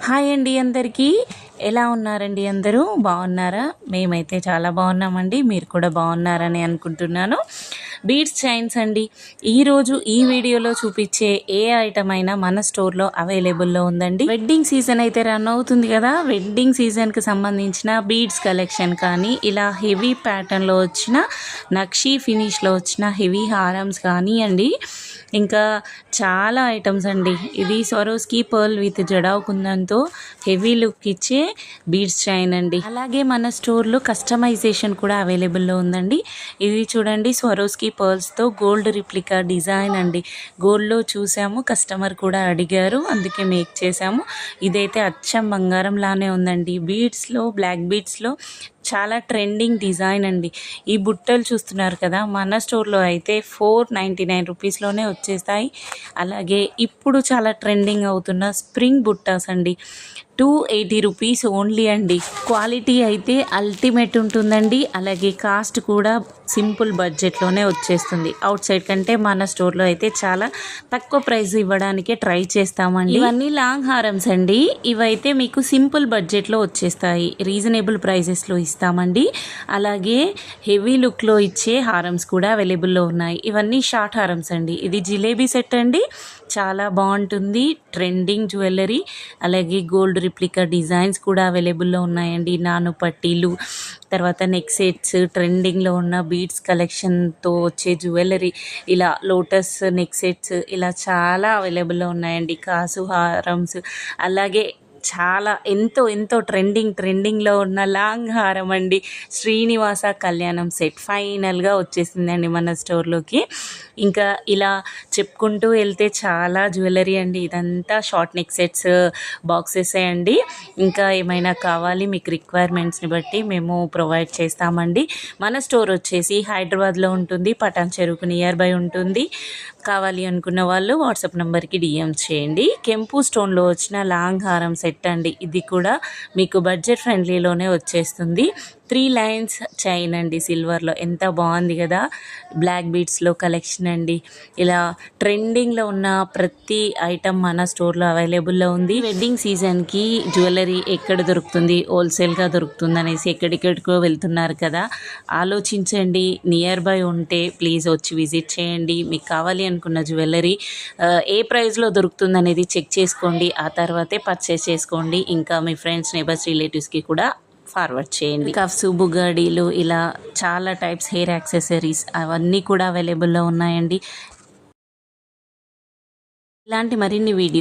Hi అండి అందరికీ. ఎలా ఉన్నారండి? అందరూ బాగున్నారా? మేమైతే చాలా బాగున్నామండి. మీరు కూడా బాగున్నారని అనుకుంటున్నాను. బీడ్స్ చైన్స్ అండి. ఈరోజు ఈ వీడియోలో చూపించే ఏ ఐటమ్ అయినా మన స్టోర్లో అవైలబుల్లో ఉందండి. వెడ్డింగ్ సీజన్ అయితే రన్ అవుతుంది కదా, వెడ్డింగ్ సీజన్కి సంబంధించిన బీడ్స్ కలెక్షన్ కానీ, ఇలా హెవీ ప్యాటర్న్లో వచ్చిన నక్షీ ఫినిష్లో వచ్చిన హెవీ హారమ్స్ కానీ అండి, ఇంకా చాలా ఐటమ్స్ అండి. ఇది స్వరోస్కి పర్ల్ విత్ జడావ్ కుందంతో హెవీ లుక్ ఇచ్చే బీడ్స్ చైన్ అండి. అలాగే మన స్టోర్లో కస్టమైజేషన్ కూడా అవైలబుల్లో ఉందండి. ఇది చూడండి, స్వరోస్కి పర్ల్స్తో గోల్డ్ రిప్లికా డిజైన్ అండి. గోల్డ్లో చూసాము, కస్టమర్ కూడా అడిగారు, అందుకే మేక్ చేసాము. ఇదైతే అచ్చం బంగారం లానే ఉందండి. బీడ్స్లో, బ్లాక్ బీడ్స్లో చాలా ట్రెండింగ్ డిజైన్ అండి. ఈ బుట్టలు చూస్తున్నారు కదా, మన స్టోర్లో అయితే 499 రూపీస్లోనే వచ్చేస్తాయి. అలాగే ఇప్పుడు చాలా ట్రెండింగ్ అవుతున్న స్ప్రింగ్ బుట్టాస్ అండి, 280 రూపీస్ ఓన్లీ అండి. క్వాలిటీ అయితే అల్టిమేట్ ఉంటుందండి. అలాగే కాస్ట్ కూడా సింపుల్ బడ్జెట్లోనే వచ్చేస్తుంది. అవుట్ సైడ్ కంటే మన స్టోర్లో అయితే చాలా తక్కువ ప్రైస్ ఇవ్వడానికే ట్రై చేస్తామండి. ఇవన్నీ లాంగ్ హారమ్స్ అండి. ఇవైతే మీకు సింపుల్ బడ్జెట్లో వచ్చేస్తాయి, రీజనబుల్ ప్రైజెస్లో ఇస్తామండి. అలాగే హెవీ లుక్లో ఇచ్చే హారమ్స్ కూడా అవైలబుల్లో ఉన్నాయి. ఇవన్నీ షార్ట్ హారమ్స్ అండి. ఇది జిలేబీ సెట్ అండి, చాలా బాగుంటుంది. ట్రెండింగ్ జ్యువెలరీ, అలాగే గోల్డ్ రిప్లికా డిజైన్స్ కూడా అవైలబుల్లో ఉన్నాయండి. నాను పట్టీలు, తర్వాత నెక్ సెట్స్, ట్రెండింగ్లో ఉన్న బీడ్స్ కలెక్షన్తో వచ్చే జ్యువెలరీ, ఇలా లోటస్ నెక్ సెట్స్, ఇలా చాలా అవైలబుల్లో ఉన్నాయండి. కాసు హారమ్స్, అలాగే చాలా ఎంతో ఎంతో ట్రెండింగ్లో ఉన్న లాంగ్ హారం అండి. శ్రీనివాస కళ్యాణం సెట్ ఫైనల్గా వచ్చేసిందండి మన స్టోర్లోకి. ఇంకా ఇలా చెప్పుకుంటూ వెళ్తే చాలా జ్యువెలరీ అండి. ఇదంతా షార్ట్ నెక్ సెట్స్ బాక్సెస్ అండి. ఇంకా ఏమైనా కావాలి మీకు రిక్వైర్మెంట్స్ని బట్టి మేము ప్రొవైడ్ చేస్తామండి. మన స్టోర్ వచ్చేసి హైదరాబాద్లో ఉంటుంది, పటాన్ చెరువుకు నియర్ బై ఉంటుంది. కావాలి అనుకున్న వాళ్ళు వాట్సాప్ నెంబర్కి డిఎం చేయండి. కెంపు స్టోన్లో వచ్చిన లాంగ్ హారం సెట్ అండి. ఇది కూడా మీకు బడ్జెట్ ఫ్రెండ్లీలోనే వచ్చేస్తుంది. 3 లైన్స్ చైన్ అండి, సిల్వర్లో. ఎంత బాగుంది కదా, బ్లాక్ బీడ్స్లో కలెక్షన్ అండి. ఇలా ట్రెండింగ్లో ఉన్న ప్రతి ఐటమ్ మన స్టోర్లో అవైలబుల్లో ఉంది. వెడ్డింగ్ సీజన్కి జ్యువెలరీ ఎక్కడ దొరుకుతుంది, హోల్సేల్గా దొరుకుతుంది అనేసి ఎక్కడికెక్కడికో వెళ్తున్నారు కదా, ఆలోచించండి. నియర్ బై ఉంటే ప్లీజ్ వచ్చి విజిట్ చేయండి. మీకు కావాలి అనుకున్న జ్యువెలరీ ఏ ప్రైస్లో దొరుకుతుంది అనేది చెక్ చేసుకోండి. ఆ తర్వాతే పర్చేస్ చేసుకోండి. ఇంకా మీ ఫ్రెండ్స్, నేబర్స్, రిలేటివ్స్కి కూడా ఫార్వర్డ్ చేయండి. కఫ్స్, బుగాడీలు, ఇలా చాలా టైప్స్ హెయిర్ యాక్సెసరీస్ అవన్నీ కూడా అవైలబుల్లో ఉన్నాయండి. ఇలాంటి మరిన్ని వీడియో